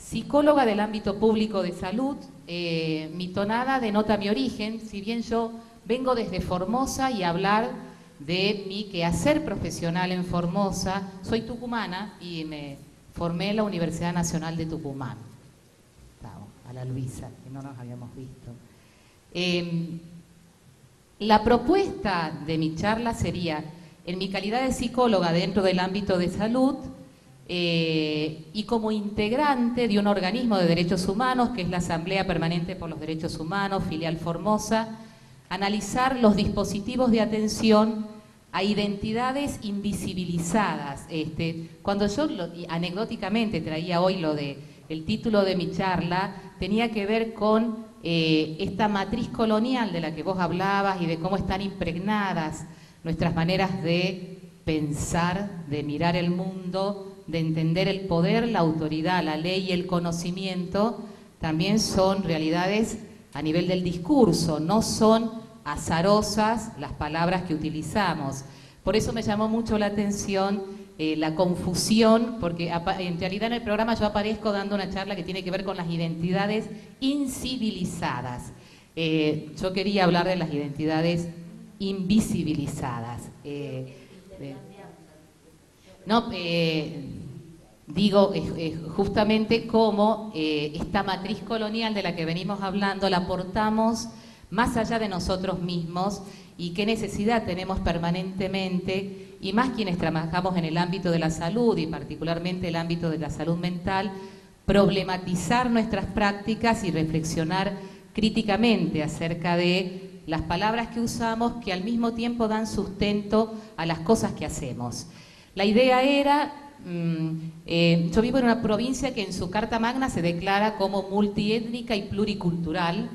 psicóloga del ámbito público de salud. Mi tonada denota mi origen, si bien yo vengo desde Formosa y hablar de mi quehacer profesional en Formosa, soy tucumana y me formé en la Universidad Nacional de Tucumán. A la Luisa, que no nos habíamos visto. La propuesta de mi charla sería, en mi calidad de psicóloga dentro del ámbito de salud y como integrante de un organismo de derechos humanos, que es la Asamblea Permanente por los Derechos Humanos, filial Formosa, analizar los dispositivos de atención a identidades invisibilizadas. Cuando yo anecdóticamente traía hoy el título de mi charla, tenía que ver con esta matriz colonial de la que vos hablabas y de cómo están impregnadas nuestras maneras de pensar, de mirar el mundo, de entender el poder, la autoridad, la ley y el conocimiento. También son realidades a nivel del discurso, no son azarosas las palabras que utilizamos. Por eso me llamó mucho la atención la confusión, porque en realidad en el programa yo aparezco dando una charla que tiene que ver con las identidades incivilizadas. Yo quería hablar de las identidades invisibilizadas. Digo justamente cómo esta matriz colonial de la que venimos hablando la aportamos más allá de nosotros mismos y qué necesidad tenemos permanentemente, y más quienes trabajamos en el ámbito de la salud y particularmente el ámbito de la salud mental, problematizar nuestras prácticas y reflexionar críticamente acerca de las palabras que usamos que al mismo tiempo dan sustento a las cosas que hacemos. La idea era, yo vivo en una provincia que en su Carta Magna se declara como multiétnica y pluricultural.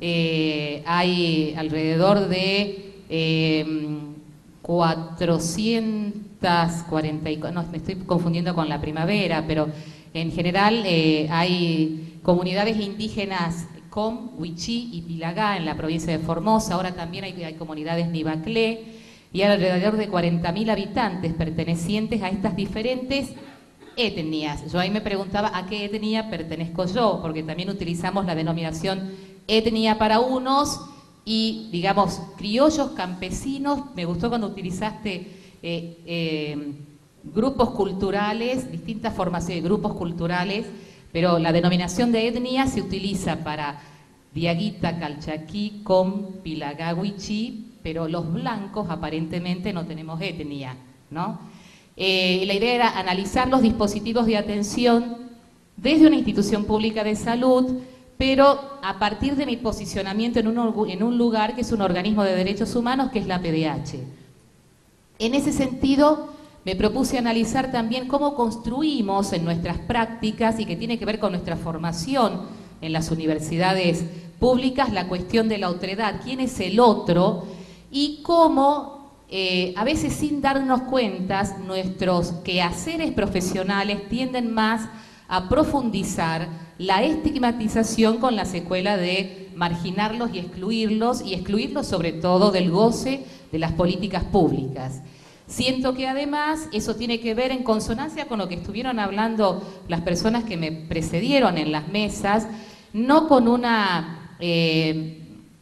Hay alrededor de 440, no, me estoy confundiendo con la primavera, pero en general hay comunidades indígenas Com, Huichí y Pilagá en la provincia de Formosa. Ahora también hay comunidades Nibaclé y hay alrededor de 40.000 habitantes pertenecientes a estas diferentes etnias. Yo ahí me preguntaba a qué etnia pertenezco yo, porque también utilizamos la denominación etnia para unos y, digamos, criollos, campesinos. Me gustó cuando utilizaste grupos culturales, distintas formas de grupos culturales, pero la denominación de etnia se utiliza para Diaguita, Calchaquí, Com, Pilagá, Huichí, pero los blancos aparentemente no tenemos etnia, ¿no? La idea era analizar los dispositivos de atención desde una institución pública de salud, pero a partir de mi posicionamiento en un lugar que es un organismo de derechos humanos, que es la PDH. En ese sentido, me propuse analizar también cómo construimos en nuestras prácticas, y que tiene que ver con nuestra formación en las universidades públicas, la cuestión de la otredad, quién es el otro, y cómo, a veces sin darnos cuenta, nuestros quehaceres profesionales tienden más a profundizar la estigmatización con la secuela de marginarlos y excluirlos sobre todo del goce de las políticas públicas. Siento que además eso tiene que ver en consonancia con lo que estuvieron hablando las personas que me precedieron en las mesas, no con una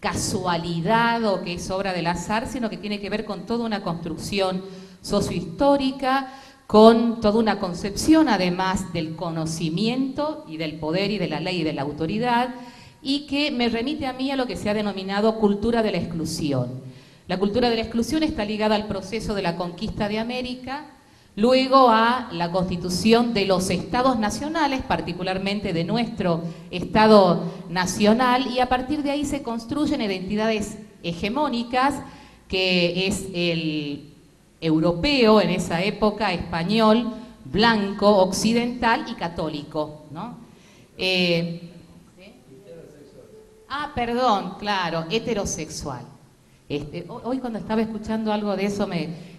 casualidad o que es obra del azar, sino que tiene que ver con toda una construcción sociohistórica, con toda una concepción además del conocimiento y del poder y de la ley y de la autoridad, y que me remite a mí a lo que se ha denominado cultura de la exclusión. La cultura de la exclusión está ligada al proceso de la conquista de América, luego a la constitución de los estados nacionales, particularmente de nuestro estado nacional, y a partir de ahí se construyen identidades hegemónicas, que es el europeo en esa época, español, blanco, occidental y católico, ¿no? Perdón, claro, heterosexual. Hoy cuando estaba escuchando algo de eso,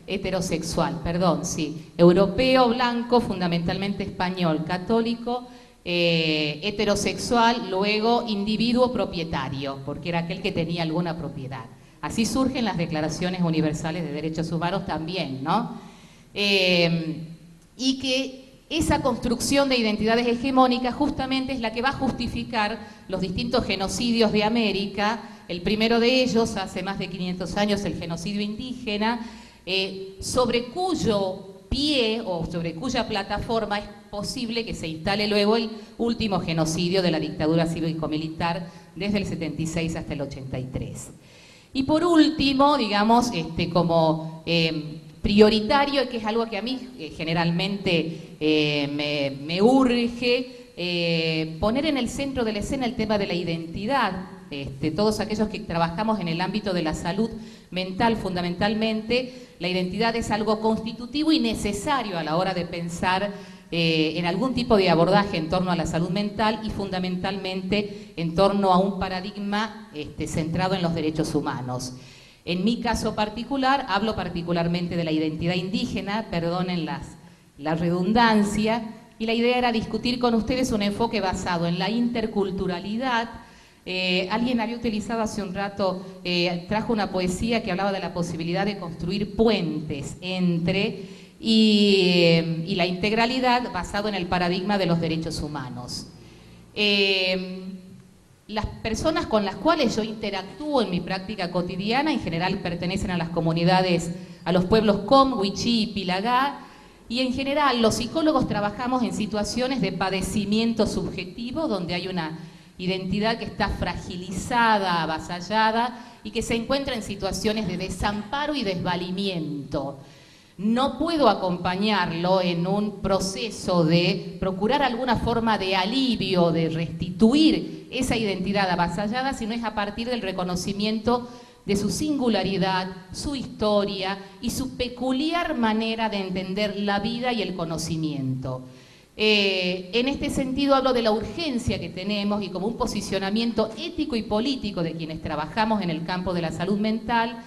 heterosexual, perdón, sí. Europeo, blanco, fundamentalmente español, católico, heterosexual, luego individuo propietario, porque era aquel que tenía alguna propiedad. Así surgen las declaraciones universales de derechos humanos también, ¿no? Y que esa construcción de identidades hegemónicas justamente es la que va a justificar los distintos genocidios de América. El primero de ellos, hace más de 500 años, el genocidio indígena, sobre cuyo pie o sobre cuya plataforma es posible que se instale luego el último genocidio de la dictadura cívico-militar desde el 76 hasta el 83. Y por último, digamos, como prioritario, que es algo que a mí generalmente me urge, poner en el centro de la escena el tema de la identidad. Todos aquellos que trabajamos en el ámbito de la salud mental, fundamentalmente, la identidad es algo constitutivo y necesario a la hora de pensar en algún tipo de abordaje en torno a la salud mental y fundamentalmente en torno a un paradigma centrado en los derechos humanos. En mi caso particular, hablo particularmente de la identidad indígena, perdonen la redundancia, y la idea era discutir con ustedes un enfoque basado en la interculturalidad. Alguien había utilizado hace un rato, trajo una poesía que hablaba de la posibilidad de construir puentes entre y la integralidad basado en el paradigma de los derechos humanos. Las personas con las cuales yo interactúo en mi práctica cotidiana en general pertenecen a las comunidades, a los pueblos Com, Wichí y Pilagá, y en general los psicólogos trabajamos en situaciones de padecimiento subjetivo donde hay una identidad que está fragilizada, avasallada y que se encuentra en situaciones de desamparo y desvalimiento. No puedo acompañarlo en un proceso de procurar alguna forma de alivio, de restituir esa identidad avasallada, sino es a partir del reconocimiento de su singularidad, su historia y su peculiar manera de entender la vida y el conocimiento. En este sentido hablo de la urgencia que tenemos y como un posicionamiento ético y político de quienes trabajamos en el campo de la salud mental,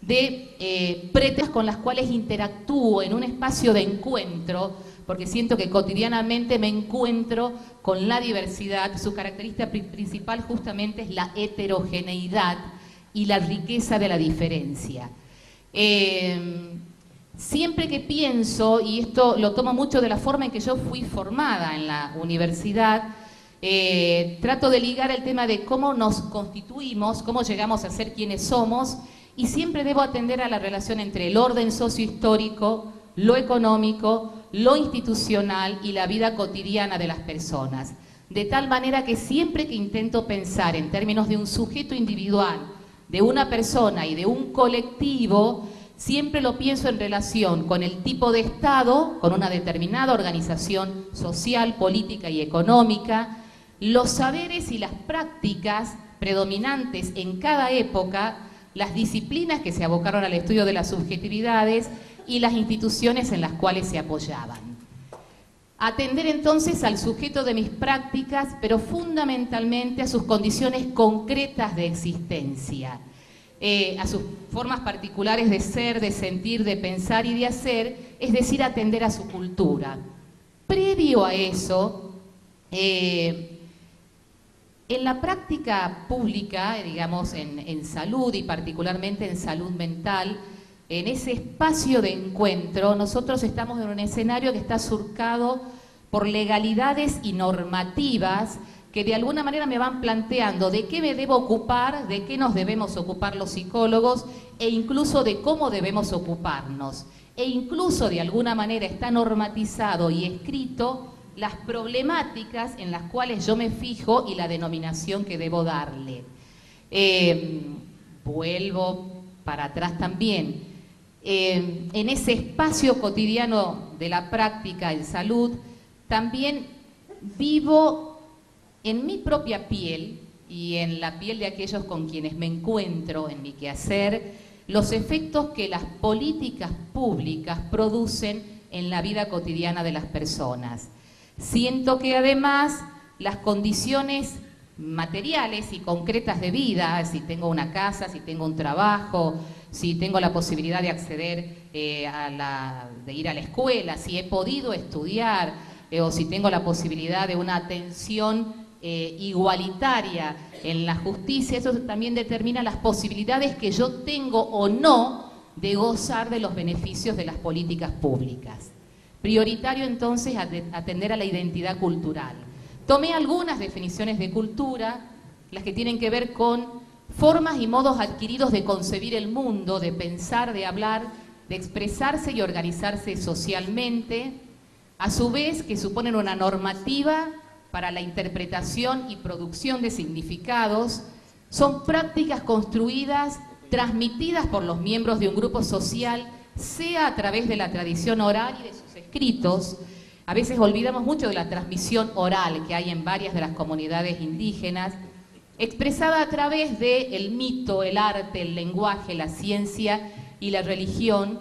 de pretensiones con las cuales interactúo en un espacio de encuentro, porque siento que cotidianamente me encuentro con la diversidad. Su característica principal justamente es la heterogeneidad y la riqueza de la diferencia. Siempre que pienso, y esto lo tomo mucho de la forma en que yo fui formada en la universidad, trato de ligar el tema de cómo nos constituimos, cómo llegamos a ser quienes somos, y siempre debo atender a la relación entre el orden sociohistórico, lo económico, lo institucional y la vida cotidiana de las personas. De tal manera que siempre que intento pensar en términos de un sujeto individual, de una persona y de un colectivo, siempre lo pienso en relación con el tipo de Estado, con una determinada organización social, política y económica, los saberes y las prácticas predominantes en cada época, las disciplinas que se abocaron al estudio de las subjetividades y las instituciones en las cuales se apoyaban. Atender entonces al sujeto de mis prácticas, pero fundamentalmente a sus condiciones concretas de existencia, a sus formas particulares de ser, de sentir, de pensar y de hacer, es decir, atender a su cultura. Previo a eso, en la práctica pública, digamos, en salud y particularmente en salud mental, en ese espacio de encuentro, nosotros estamos en un escenario que está surcado por legalidades y normativas que de alguna manera me van planteando de qué me debo ocupar, de qué nos debemos ocupar los psicólogos e incluso de cómo debemos ocuparnos. E incluso de alguna manera está normatizado y escrito las problemáticas en las cuales yo me fijo y la denominación que debo darle. Vuelvo para atrás también. En ese espacio cotidiano de la práctica en salud, también vivo en mi propia piel y en la piel de aquellos con quienes me encuentro en mi quehacer, los efectos que las políticas públicas producen en la vida cotidiana de las personas. Siento que además las condiciones materiales y concretas de vida, si tengo una casa, si tengo un trabajo, si tengo la posibilidad de acceder de ir a la escuela, si he podido estudiar o si tengo la posibilidad de una atención igualitaria en la justicia, eso también determina las posibilidades que yo tengo o no de gozar de los beneficios de las políticas públicas. prioritario entonces atender a la identidad cultural. Tomé algunas definiciones de cultura, las que tienen que ver con formas y modos adquiridos de concebir el mundo, de pensar, de hablar, de expresarse y organizarse socialmente, a su vez que suponen una normativa para la interpretación y producción de significados. Son prácticas construidas, transmitidas por los miembros de un grupo social, sea a través de la tradición oral y de sus escritos. A veces olvidamos mucho de la transmisión oral que hay en varias de las comunidades indígenas, expresada a través del mito, el arte, el lenguaje, la ciencia y la religión,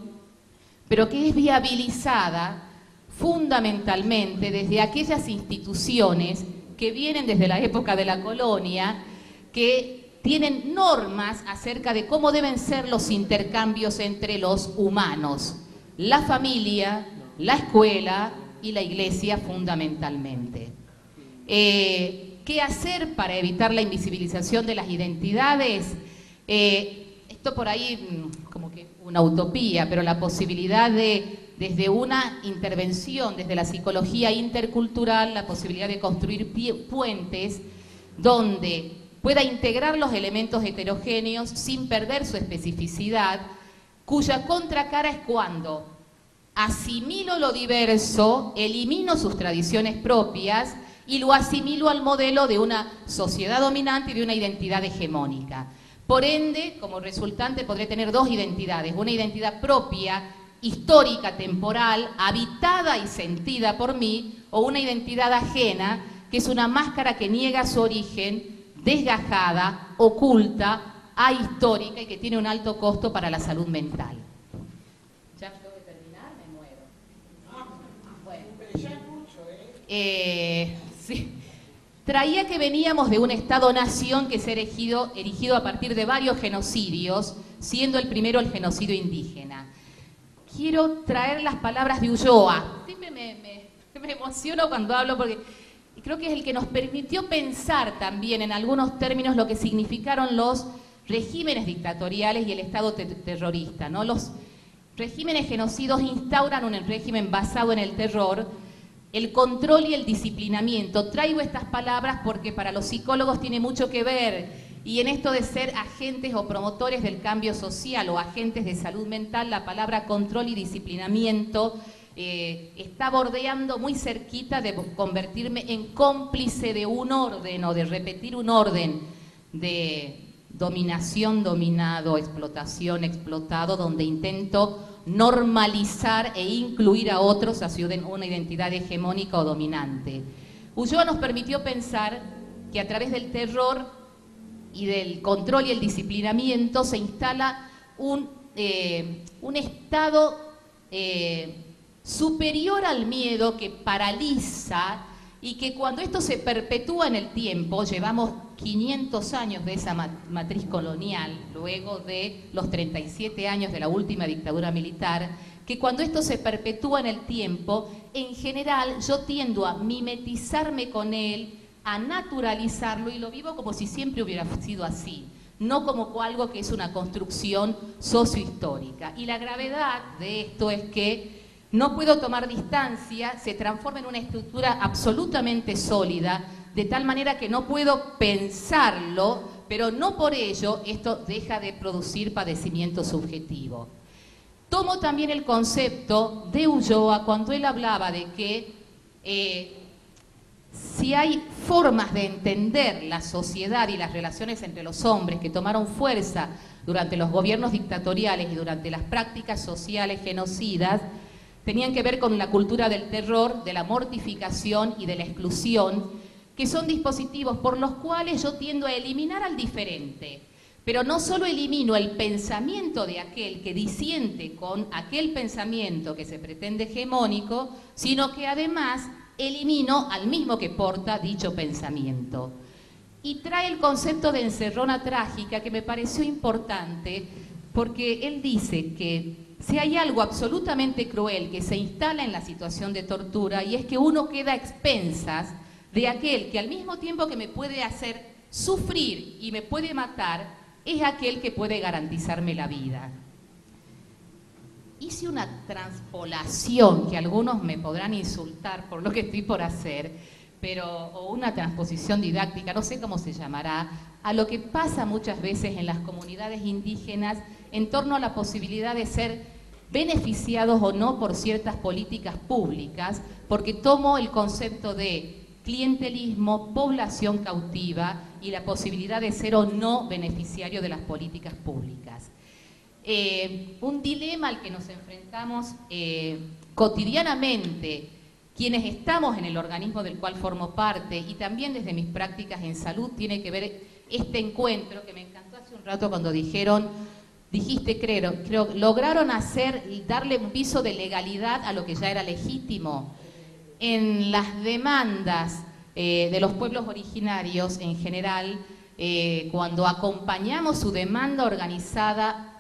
pero que es viabilizada fundamentalmente desde aquellas instituciones que vienen desde la época de la colonia, que tienen normas acerca de cómo deben ser los intercambios entre los humanos, la familia, la escuela y la iglesia fundamentalmente. ¿Qué hacer para evitar la invisibilización de las identidades? Esto por ahí como que una utopía, pero la posibilidad de, desde una intervención, desde la psicología intercultural, la posibilidad de construir puentes donde pueda integrar los elementos heterogéneos sin perder su especificidad, cuya contracara es cuando asimilo lo diverso, elimino sus tradiciones propias y lo asimilo al modelo de una sociedad dominante y de una identidad hegemónica. Por ende, como resultante, podré tener dos identidades: una identidad propia, histórica, temporal, habitada y sentida por mí, o una identidad ajena, que es una máscara que niega su origen, desgajada, oculta, ahistórica y que tiene un alto costo para la salud mental. ¿Ya tengo que terminar? Me muero. Bueno. Pero ya es mucho, sí. Traía que veníamos de un Estado-nación que se ha erigido a partir de varios genocidios, siendo el primero el genocidio indígena. Quiero traer las palabras de Ulloa. Siempre me emociono cuando hablo porque creo que es el que nos permitió pensar también en algunos términos lo que significaron los regímenes dictatoriales y el Estado terrorista, ¿no? Los regímenes genocidas instauran un régimen basado en el terror, el control y el disciplinamiento. Traigo estas palabras porque para los psicólogos tiene mucho que ver, y en esto de ser agentes o promotores del cambio social o agentes de salud mental, la palabra control y disciplinamiento está bordeando muy cerquita de convertirme en cómplice de un orden o de repetir un orden de dominación, dominado, explotación, explotado, donde intento normalizar e incluir a otros hacia una identidad hegemónica o dominante. Ulloa nos permitió pensar que a través del terror y del control y el disciplinamiento se instala un estado superior al miedo que paraliza, y que cuando esto se perpetúa en el tiempo, llevamos 500 años de esa matriz colonial, luego de los 37 años de la última dictadura militar, que cuando esto se perpetúa en el tiempo, en general yo tiendo a mimetizarme con él, a naturalizarlo, y lo vivo como si siempre hubiera sido así, no como algo que es una construcción sociohistórica. Y la gravedad de esto es que no puedo tomar distancia, se transforma en una estructura absolutamente sólida, de tal manera que no puedo pensarlo, pero no por ello esto deja de producir padecimiento subjetivo. Tomo también el concepto de Ulloa cuando él hablaba de que si hay formas de entender la sociedad y las relaciones entre los hombres que tomaron fuerza durante los gobiernos dictatoriales y durante las prácticas sociales genocidas, tenían que ver con la cultura del terror, de la mortificación y de la exclusión, que son dispositivos por los cuales yo tiendo a eliminar al diferente, pero no solo elimino el pensamiento de aquel que disiente con aquel pensamiento que se pretende hegemónico, sino que además elimino al mismo que porta dicho pensamiento. Y trae el concepto de encerrona trágica, que me pareció importante, porque él dice que si hay algo absolutamente cruel que se instala en la situación de tortura, y es que uno queda a expensas de aquel que al mismo tiempo que me puede hacer sufrir y me puede matar, es aquel que puede garantizarme la vida. hice una transpolación, que algunos me podrán insultar por lo que estoy por hacer, o una transposición didáctica, no sé cómo se llamará, a lo que pasa muchas veces en las comunidades indígenas en torno a la posibilidad de ser beneficiados o no por ciertas políticas públicas, porque tomo el concepto de clientelismo, población cautiva y la posibilidad de ser o no beneficiario de las políticas públicas. Un dilema al que nos enfrentamos cotidianamente quienes estamos en el organismo del cual formo parte y también desde mis prácticas en salud tiene que ver este encuentro que me encantó hace un rato cuando dijiste, creo, lograron darle un piso de legalidad a lo que ya era legítimo. En las demandas de los pueblos originarios en general, cuando acompañamos su demanda organizada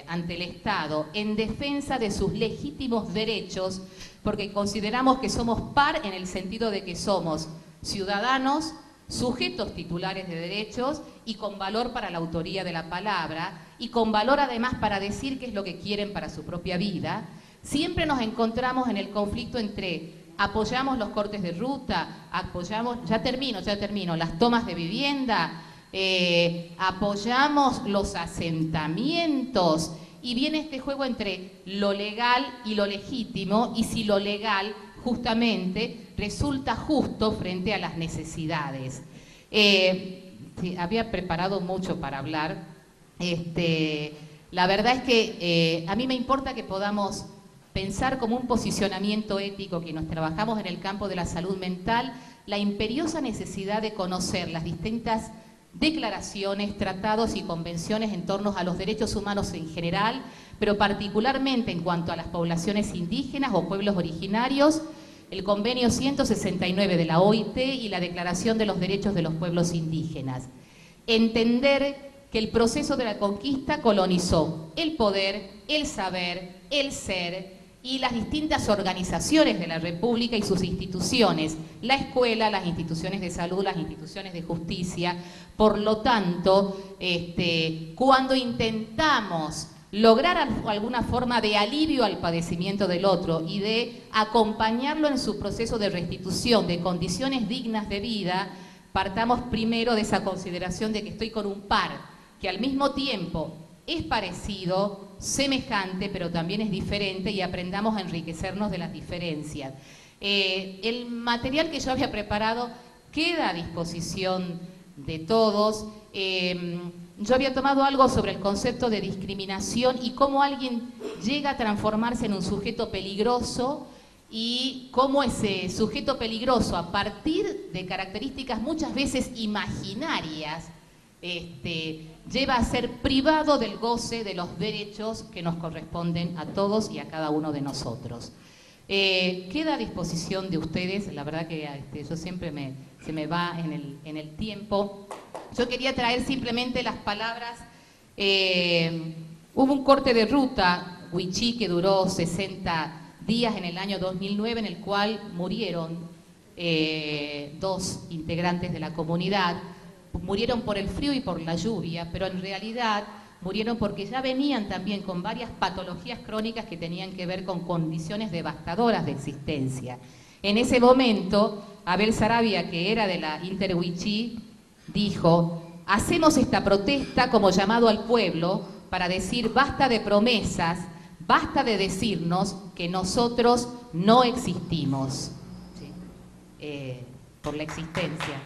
ante el Estado en defensa de sus legítimos derechos, porque consideramos que somos par en el sentido de que somos ciudadanos, sujetos titulares de derechos y con valor para la autoría de la palabra y con valor además para decir qué es lo que quieren para su propia vida, siempre nos encontramos en el conflicto entre apoyamos los cortes de ruta, apoyamos, ya termino, las tomas de vivienda, apoyamos los asentamientos y viene este juego entre lo legal y lo legítimo y si lo legal justamente resulta justo frente a las necesidades. Sí, había preparado mucho para hablar. La verdad es que a mí me importa que podamos pensar como un posicionamiento ético que nos trabajamos en el campo de la salud mental, la imperiosa necesidad de conocer las distintas declaraciones, tratados y convenciones en torno a los derechos humanos en general, pero particularmente en cuanto a las poblaciones indígenas o pueblos originarios, el convenio 169 de la OIT y la Declaración de los Derechos de los Pueblos Indígenas. Entender que el proceso de la conquista colonizó el poder, el saber, el ser y las distintas organizaciones de la República y sus instituciones, la escuela, las instituciones de salud, las instituciones de justicia. Por lo tanto, cuando intentamos lograr alguna forma de alivio al padecimiento del otro y de acompañarlo en su proceso de restitución de condiciones dignas de vida, partamos primero de esa consideración de que estoy con un par, que al mismo tiempo es parecido, semejante, pero también es diferente y aprendamos a enriquecernos de las diferencias. El material que yo había preparado queda a disposición de todos. Yo había tomado algo sobre el concepto de discriminación y cómo alguien llega a transformarse en un sujeto peligroso y cómo ese sujeto peligroso, a partir de características muchas veces imaginarias, lleva a ser privado del goce de los derechos que nos corresponden a todos y a cada uno de nosotros. Queda a disposición de ustedes, la verdad que yo siempre se me va en el tiempo. Yo quería traer simplemente las palabras, hubo un corte de ruta, Wichí, que duró 60 días en el año 2009, en el cual murieron 2 integrantes de la comunidad. Murieron por el frío y por la lluvia, pero en realidad murieron porque ya venían también con varias patologías crónicas que tenían que ver con condiciones devastadoras de existencia. En ese momento, Abel Sarabia, que era de la Interwichí, dijo: hacemos esta protesta como llamado al pueblo para decir basta de promesas, basta de decirnos que nosotros no existimos. ¿Sí? Por la existencia.